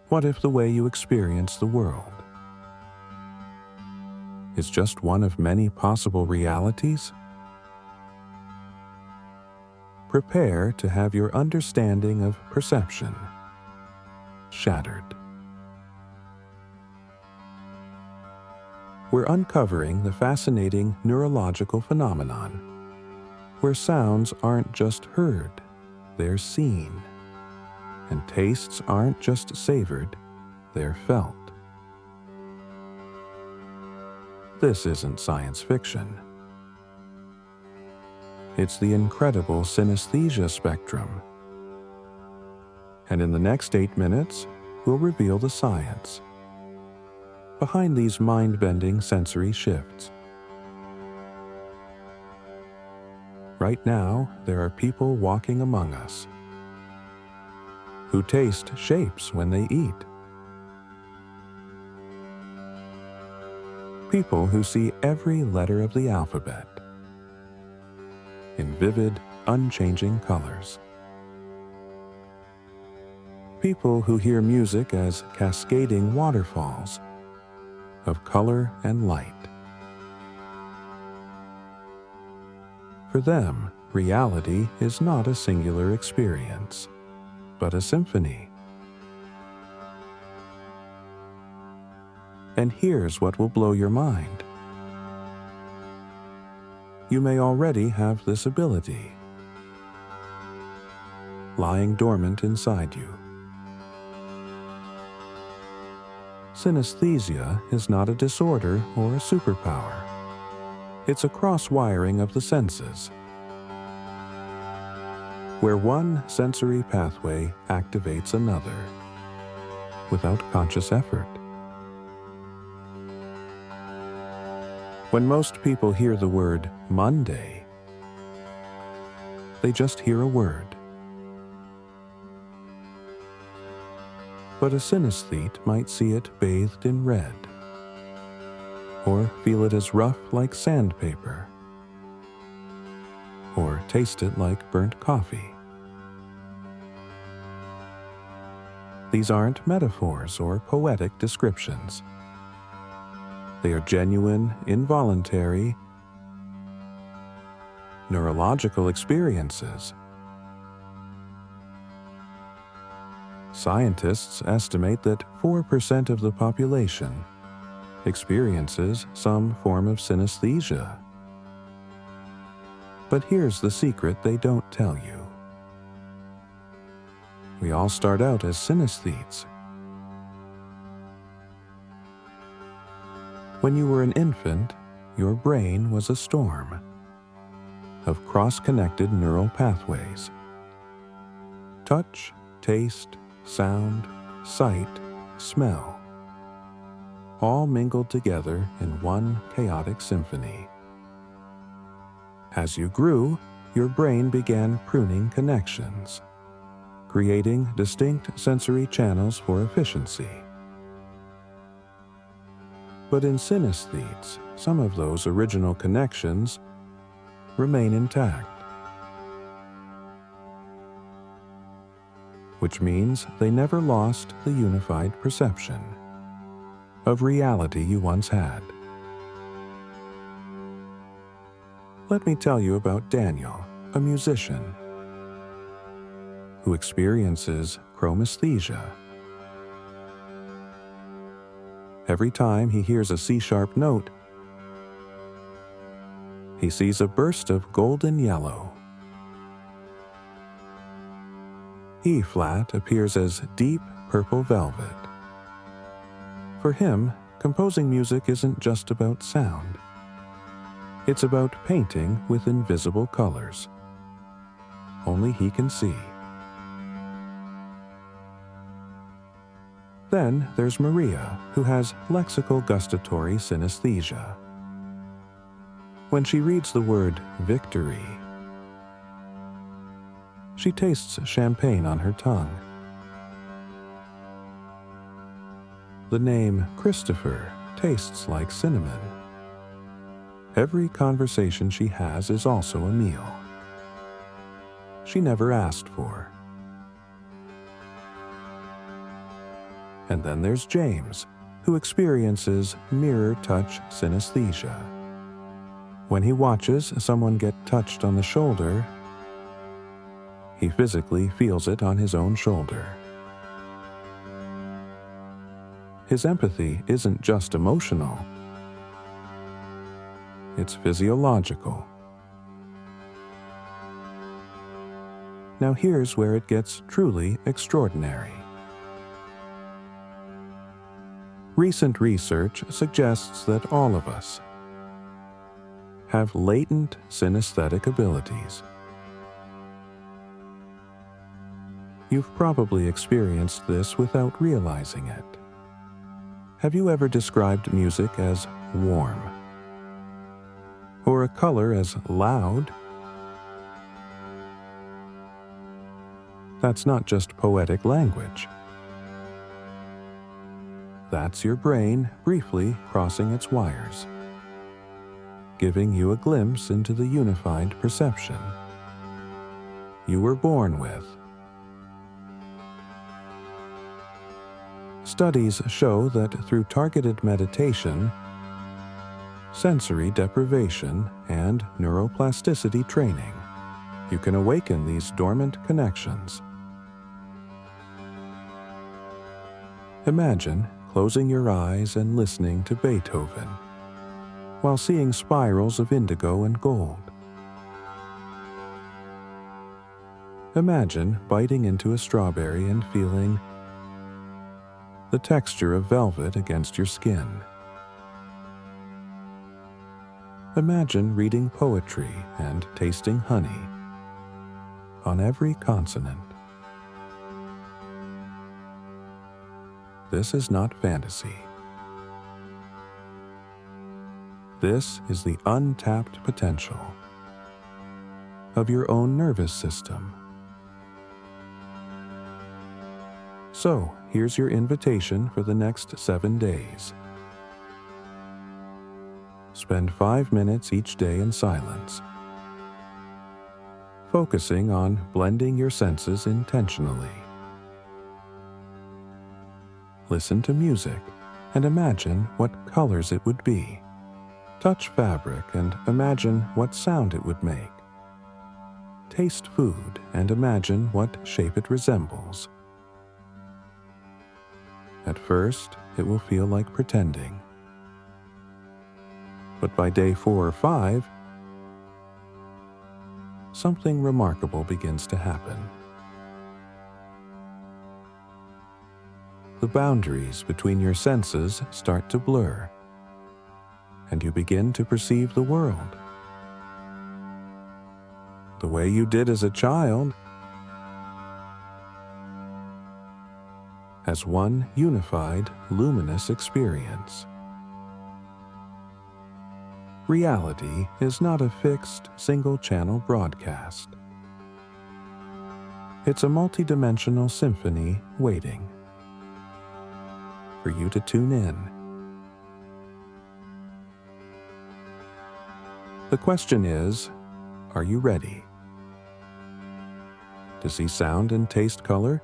What if the way you experience the world is just one of many possible realities? Prepare to have your understanding of perception shattered. We're uncovering the fascinating neurological phenomenon where sounds aren't just heard, they're seen, and tastes aren't just savored, they're felt. This isn't science fiction. It's the incredible synesthesia spectrum. And in the next 8 minutes, we'll reveal the science behind these mind-bending sensory shifts. Right now, there are people walking among us who taste shapes when they eat. People who see every letter of the alphabet in vivid, unchanging colors. People who hear music as cascading waterfalls of color and light. For them, reality is not a singular experience, but a symphony. And here's what will blow your mind. You may already have this ability, lying dormant inside you. Synesthesia is not a disorder or a superpower. It's a cross-wiring of the senses, where one sensory pathway activates another without conscious effort. When most people hear the word Monday, they just hear a word. But a synesthete might see it bathed in red, or feel it as rough like sandpaper, or taste it like burnt coffee. These aren't metaphors or poetic descriptions. They are genuine, involuntary, neurological experiences. Scientists estimate that 4% of the population experiences some form of synesthesia. But here's the secret they don't tell you. We all start out as synesthetes. When you were an infant, your brain was a storm of cross-connected neural pathways. Touch, taste, sound, sight, smell, all mingled together in one chaotic symphony. As you grew, your brain began pruning connections, creating distinct sensory channels for efficiency. But in synesthetes, some of those original connections remain intact, which means they never lost the unified perception of reality you once had. Let me tell you about Daniel, a musician who experiences chromesthesia. Every time he hears a C-sharp note, he sees a burst of golden yellow. E-flat appears as deep purple velvet. For him, composing music isn't just about sound. It's about painting with invisible colors only he can see. Then there's Maria, who has lexical-gustatory synesthesia. When she reads the word victory, she tastes champagne on her tongue. The name Christopher tastes like cinnamon. Every conversation she has is also a meal she never asked for. And then there's James, who experiences mirror touch synesthesia. When he watches someone get touched on the shoulder, he physically feels it on his own shoulder. His empathy isn't just emotional, it's physiological. Now here's where it gets truly extraordinary. Recent research suggests that all of us have latent synesthetic abilities. You've probably experienced this without realizing it. Have you ever described music as warm? Or a color as loud? That's not just poetic language. That's your brain briefly crossing its wires, giving you a glimpse into the unified perception you were born with. Studies show that through targeted meditation, sensory deprivation, and neuroplasticity training, you can awaken these dormant connections. Imagine closing your eyes and listening to Beethoven while seeing spirals of indigo and gold. Imagine biting into a strawberry and feeling the texture of velvet against your skin. Imagine reading poetry and tasting honey on every consonant. This is not fantasy. This is the untapped potential of your own nervous system. So, here's your invitation for the next 7 days. Spend 5 minutes each day in silence, focusing on blending your senses intentionally. Listen to music and imagine what colors it would be. Touch fabric and imagine what sound it would make. Taste food and imagine what shape it resembles. At first, it will feel like pretending. But by day 4 or 5, something remarkable begins to happen. The boundaries between your senses start to blur, and you begin to perceive the world the way you did as a child, as one unified, luminous experience. Reality is not a fixed, single-channel broadcast. It's a multidimensional symphony waiting for you to tune in. The question is, are you ready to see sound and taste color